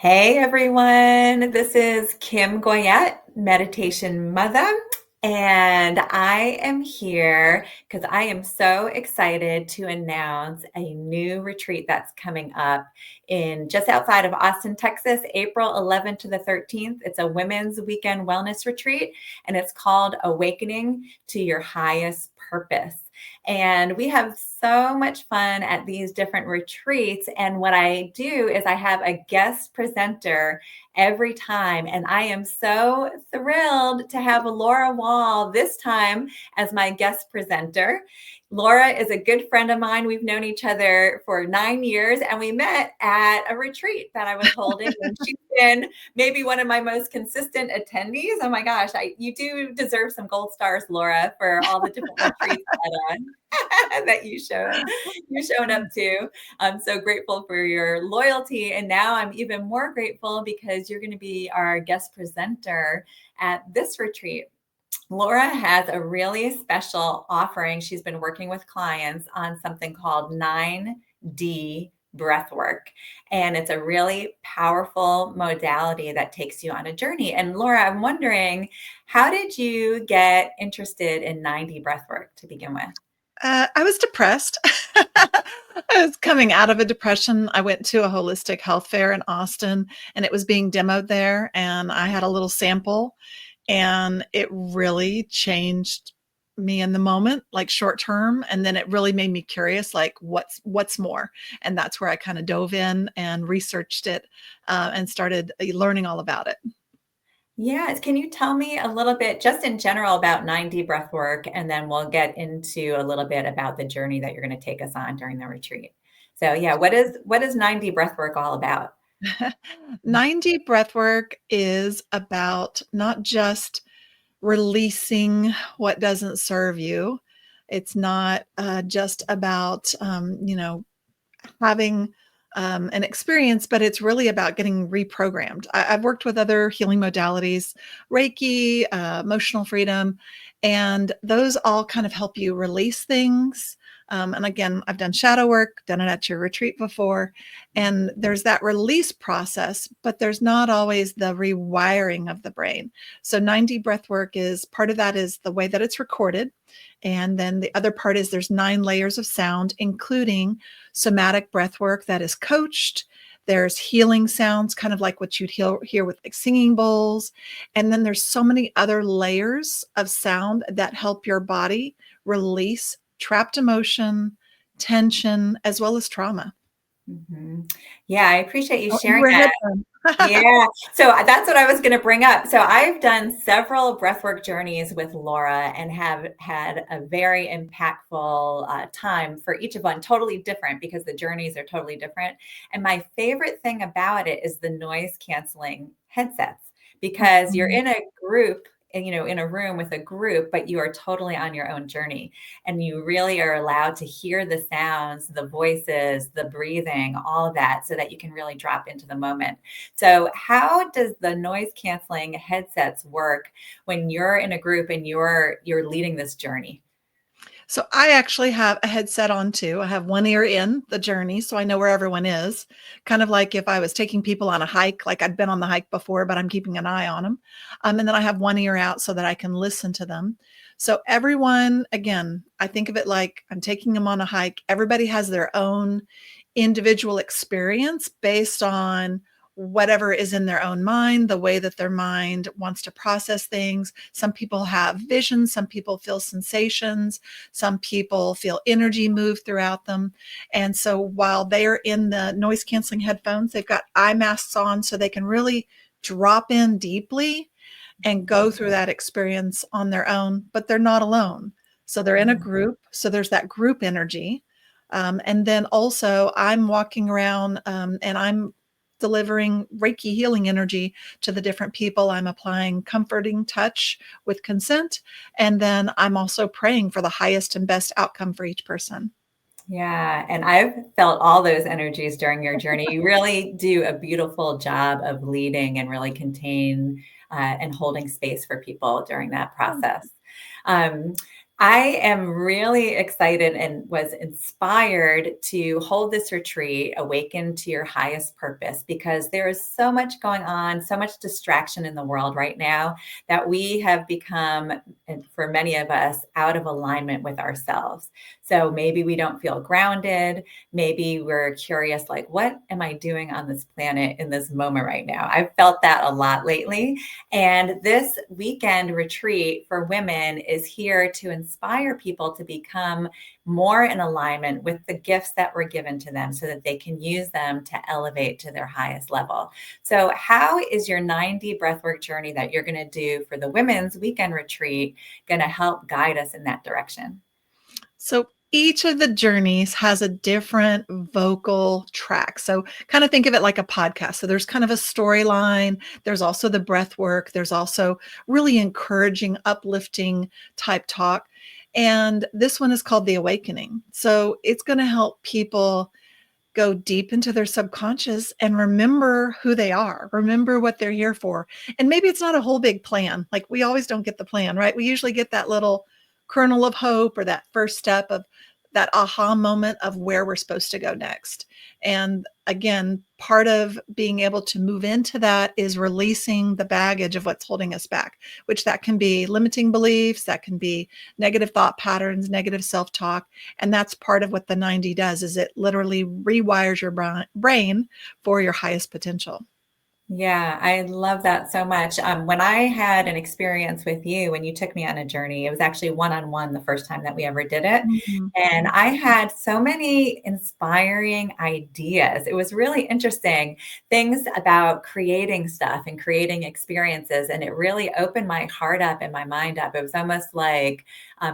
Hey everyone, this is Kim Goyette, Meditation Mutha, and I am here because I am so excited to announce a new retreat that's coming up in just outside of Austin, Texas, April 11th to the 13th. It's a women's weekend wellness retreat, and it's called Awakening to Your Highest Purpose. And we have so much fun at these different retreats. And what I do is I have a guest presenter every time. And I am so thrilled to have Laura Wall this time as my guest presenter. Laura is a good friend of mine. We've known each other for 9 years, and we met at a retreat that I was holding. And she's been maybe one of my most consistent attendees. Oh my gosh, you do deserve some gold stars, Laura, for all the different retreats that you've shown up to. I'm so grateful for your loyalty. And now I'm even more grateful because you're going to be our guest presenter at this retreat. Laura has a really special offering. She's been working with clients on something called 9D breath work. And it's a really powerful modality that takes you on a journey. And Laura, I'm wondering, how did you get interested in 9D breath work to begin with? I was depressed. I was coming out of a depression. I went to a holistic health fair in Austin and it was being demoed there. And I had a little sample and it really changed me in the moment, like short term. And then it really made me curious, like what's more. And that's where I kind of dove in and researched it and started learning all about it. Yes. Can you tell me a little bit, just in general, about 9D breath work, and then we'll get into a little bit about the journey that you're going to take us on during the retreat. So, yeah, what is 9D breath work all about? 90 breath work is about not just releasing what doesn't serve you. It's not just about, having an experience, but it's really about getting reprogrammed. I've worked with other healing modalities, Reiki, emotional freedom, and those all kind of help you release things. And again, I've done shadow work, done it at your retreat before, and there's that release process, but there's not always the rewiring of the brain. So 90 breath work is part of that is the way that it's recorded. And then the other part is there's 9 layers of sound, including somatic breath work that is coached. There's healing sounds, kind of like what you'd hear with like singing bowls. And then there's so many other layers of sound that help your body release trapped emotion, tension, as well as trauma. Mhm. Yeah, I appreciate you Oh, you sharing were ahead that. then. Yeah. So that's what I was going to bring up. So I've done several breathwork journeys with Laura and have had a very impactful time for each of one, totally different because the journeys are totally different. And my favorite thing about it is the noise canceling headsets because you're Mhm. in a group, in a room with a group, but you are totally on your own journey. And you really are allowed to hear the sounds, the voices, the breathing, all of that, so that you can really drop into the moment. So, how does the noise canceling headsets work when you're in a group and you're leading this journey? So I actually have a headset on too. I have one ear in the journey, so I know where everyone is. Kind of like if I was taking people on a hike, like I'd been on the hike before, but I'm keeping an eye on them. And then I have one ear out so that I can listen to them. So everyone, again, I think of it like I'm taking them on a hike. Everybody has their own individual experience based on whatever is in their own mind, the way that their mind wants to process things. Some people have visions, some people feel sensations, some people feel energy move throughout them. And so while they're in the noise canceling headphones, they've got eye masks on so they can really drop in deeply and go through that experience on their own, but they're not alone. So they're in a group. So there's that group energy. And then also, I'm walking around and I'm delivering Reiki healing energy to the different people. I'm applying comforting touch with consent. And then I'm also praying for the highest and best outcome for each person. Yeah, and I've felt all those energies during your journey. You really do a beautiful job of leading and really contain and holding space for people during that process. Um, I am really excited and was inspired to hold this retreat, Awaken to Your Highest Purpose, because there is so much going on, so much distraction in the world right now that we have become, and for many of us, out of alignment with ourselves. So maybe we don't feel grounded. Maybe we're curious, like, what am I doing on this planet in this moment right now? I've felt that a lot lately. And this weekend retreat for women is here to inspire people to become more in alignment with the gifts that were given to them so that they can use them to elevate to their highest level. So, how is your 9D breathwork journey that you're going to do for the women's weekend retreat going to help guide us in that direction? So each of the journeys has a different vocal track. So kind of think of it like a podcast. So there's kind of a storyline. There's also the breath work. There's also really encouraging, uplifting type talk. And this one is called The Awakening. So it's going to help people go deep into their subconscious and remember who they are, remember what they're here for. And maybe it's not a whole big plan. Like we always don't get the plan, right? We usually get that little kernel of hope or that first step of that aha moment of where we're supposed to go next. And again, part of being able to move into that is releasing the baggage of what's holding us back, which that can be limiting beliefs, that can be negative thought patterns, negative self-talk. And that's part of what the 90 does is it literally rewires your brain for your highest potential. Yeah, I love that so much. When I had an experience with you, when you took me on a journey, it was actually one on one the first time that we ever did it. Mhm. And I had so many inspiring ideas. It was really interesting things about creating stuff and creating experiences. And it really opened my heart up and my mind up. It was almost like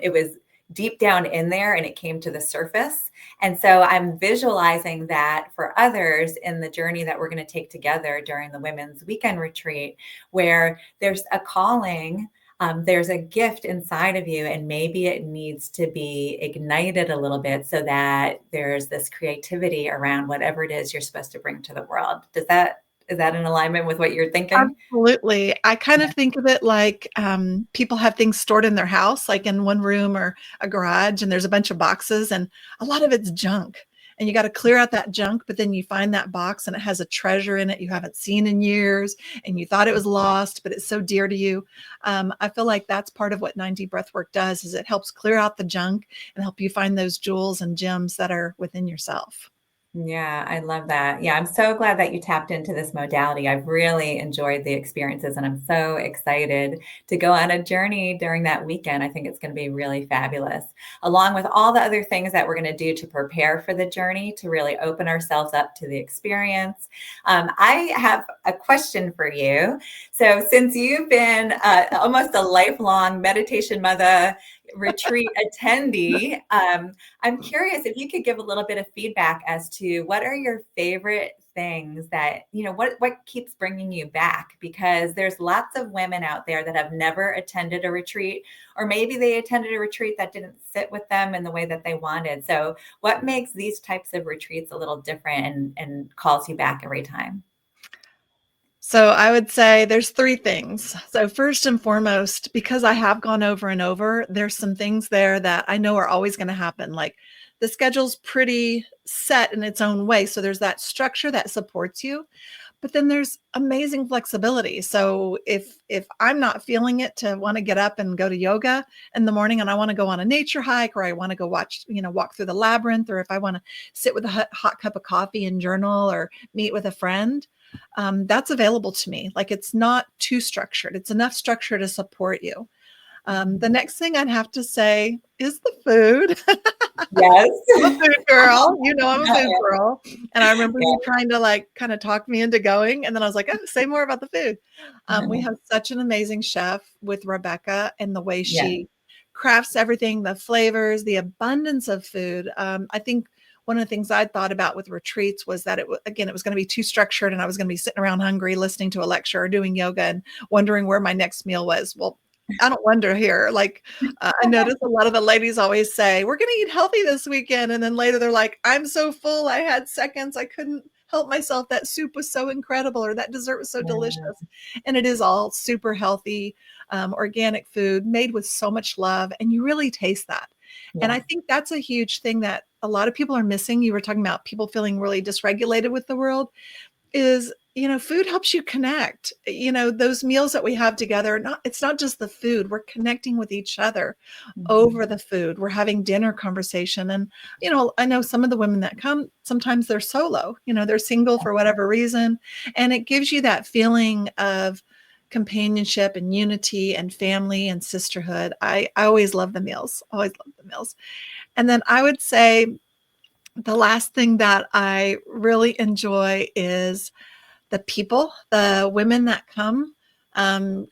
it was deep down in there and it came to the surface. And so I'm visualizing that for others in the journey that we're going to take together during the women's weekend retreat, where there's a calling, there's a gift inside of you, and maybe it needs to be ignited a little bit so that there's this creativity around whatever it is you're supposed to bring to the world. Is that in alignment with what you're thinking? Absolutely. I kind of think of it like people have things stored in their house, like in one room or a garage, and there's a bunch of boxes, and a lot of it's junk. And you got to clear out that junk, but then you find that box and it has a treasure in it you haven't seen in years, and you thought it was lost, but it's so dear to you. I feel like that's part of what 90 Breathwork does is it helps clear out the junk and help you find those jewels and gems that are within yourself. Yeah, I love that. Yeah, I'm so glad that you tapped into this modality. I've really enjoyed the experiences and I'm so excited to go on a journey during that weekend. I think it's going to be really fabulous, along with all the other things that we're going to do to prepare for the journey, to really open ourselves up to the experience. I have a question for you. So, since you've been almost a lifelong Meditation Mutha retreat attendee, I'm curious if you could give a little bit of feedback as to what are your favorite things that, what keeps bringing you back? Because there's lots of women out there that have never attended a retreat, or maybe they attended a retreat that didn't sit with them in the way that they wanted. So, what makes these types of retreats a little different and calls you back every time? So I would say there's three things. So first and foremost, because I have gone over and over, there's some things there that I know are always going to happen. Like the schedule's pretty set in its own way. So there's that structure that supports you, but then there's amazing flexibility. So if I'm not feeling it to want to get up and go to yoga in the morning and I want to go on a nature hike or I want to go walk through the labyrinth, or if I want to sit with a hot cup of coffee and journal or meet with a friend, that's available to me. Like it's not too structured. It's enough structure to support you. The next thing I'd have to say is the food. Yes. I'm a food girl. You know, I'm a food girl. And I remember you trying to like kind of talk me into going. And then I was like, oh, say more about the food. We Yeah. have such an amazing chef with Rebecca and the way Yeah. she crafts everything, the flavors, the abundance of food. I think one of the things I thought about with retreats was that it was going to be too structured and I was going to be sitting around hungry, listening to a lecture or doing yoga and wondering where my next meal was. Well, I don't wonder here. Like, I notice a lot of the ladies always say, we're going to eat healthy this weekend. And then later they're like, I'm so full. I had seconds. I couldn't help myself. That soup was so incredible, or that dessert was so Yeah. delicious. And it is all super healthy, organic food made with so much love, and you really taste that. And I Yes. think that's a huge thing that a lot of people are missing. You were talking about people feeling really dysregulated with the world is, food helps you connect. Those meals that we have together, it's not just the food. We're connecting with each other over Mhm. the food. We're having dinner conversation. And, I know some of the women that come, sometimes they're solo, they're single for whatever reason. And it gives you that feeling of companionship and unity and family and sisterhood. I always love the meals, always love the meals. And then I would say the last thing that I really enjoy is the people, the women that come. I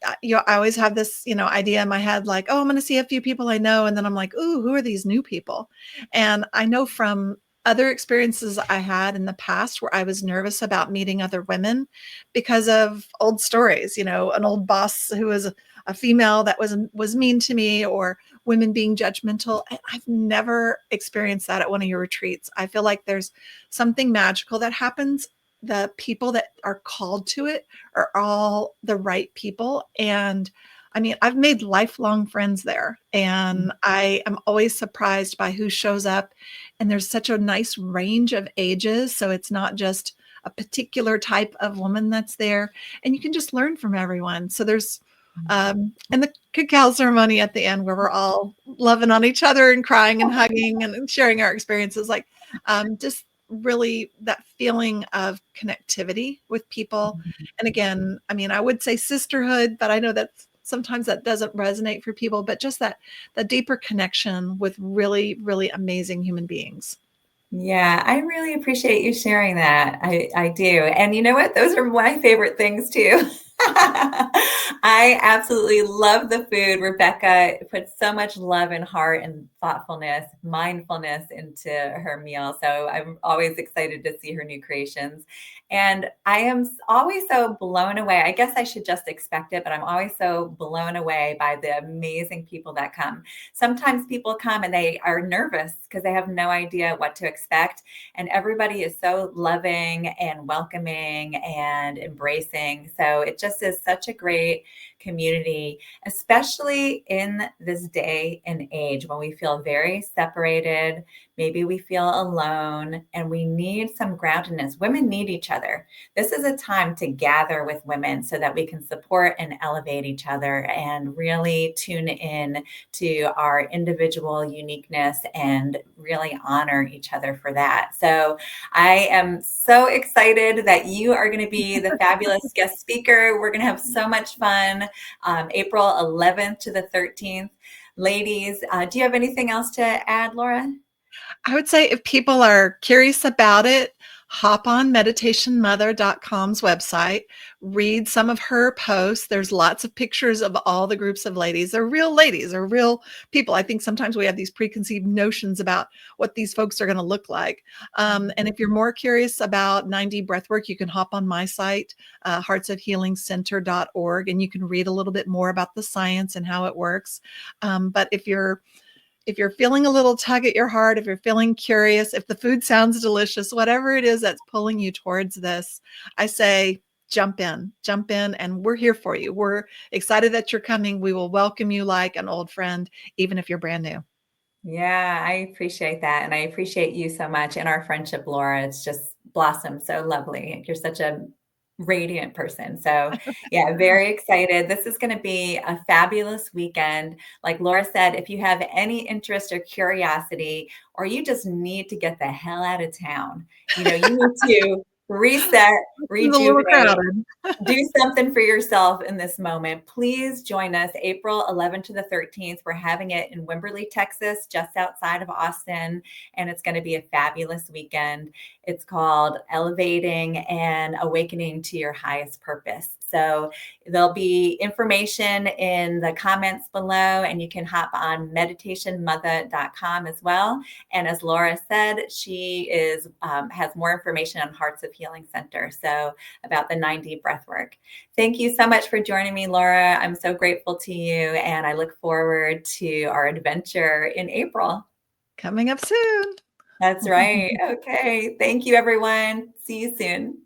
always have this, idea in my head, like, oh, I'm going to see a few people I know. And then I'm like, ooh, who are these new people? And I know from other experiences I had in the past where I was nervous about meeting other women because of old stories, an old boss who was a female that was mean to me, or women being judgmental. I've never experienced that at one of your retreats. I feel like there's something magical that happens. The people that are called to it are all the right people. And I mean, I've made lifelong friends there, and I am always surprised by who shows up. And there's such a nice range of ages. So it's not just a particular type of woman that's there, and you can just learn from everyone. So there's, and the cacao ceremony at the end where we're all loving on each other and crying and hugging and sharing our experiences, like, just really that feeling of connectivity with people. And again, I mean, I would say sisterhood, but I know that sometimes that doesn't resonate for people, but just that deeper connection with really, really amazing human beings. Yeah, I really appreciate you sharing that. I do. And you know what? Those are my favorite things too. I absolutely love the food. Rebecca puts so much love and heart and thoughtfulness, mindfulness into her meal. So I'm always excited to see her new creations. And I am always so blown away. I guess I should just expect it, but I'm always so blown away by the amazing people that come. Sometimes people come and they are nervous because they have no idea what to expect. And everybody is so loving and welcoming and embracing. So it just is such a great community, especially in this day and age when we feel very separated. Maybe we feel alone and we need some groundedness. Women need each other. This is a time to gather with women so that we can support and elevate each other and really tune in to our individual uniqueness and really honor each other for that. So I am so excited that you are going to be the fabulous guest speaker. We're going to have so much fun. April 11th to the 13th. Ladies, do you have anything else to add, Laura? I would say if people are curious about it, hop on meditationmother.com's website, read some of her posts. There's lots of pictures of all the groups of ladies. They're real ladies, they're real people. I think sometimes we have these preconceived notions about what these folks are going to look like. And if you're more curious about 9D breathwork, you can hop on my site, heartsofhealingcenter.org, and you can read a little bit more about the science and how it works. But if you're feeling a little tug at your heart, if you're feeling curious, if the food sounds delicious, whatever it is that's pulling you towards this, I say jump in, and we're here for you. We're excited that you're coming. We will welcome you like an old friend, even if you're brand new. Yeah, I appreciate that. And I appreciate you so much and our friendship, Laura. It's just blossomed so lovely. You're such a radiant person. So, yeah, very excited. This is going to be a fabulous weekend. Like Laura said, if you have any interest or curiosity, or you just need to get the hell out of town, you need to reset, It's a little rejuvenate, crowded. do something for yourself in this moment. Please join us April 11th to the 13th. We're having it in Wimberley, Texas, just outside of Austin, and it's going to be a fabulous weekend. It's called Elevating and Awakening to Your Highest Purpose. So there'll be information in the comments below, and you can hop on meditationmutha.com as well. And as Laura said, she has more information on Hearts of Healing Center. So about the 9D breathwork. Thank you so much for joining me, Laura. I'm so grateful to you, and I look forward to our adventure in April. Coming up soon. That's right. Okay. Thank you, everyone. See you soon.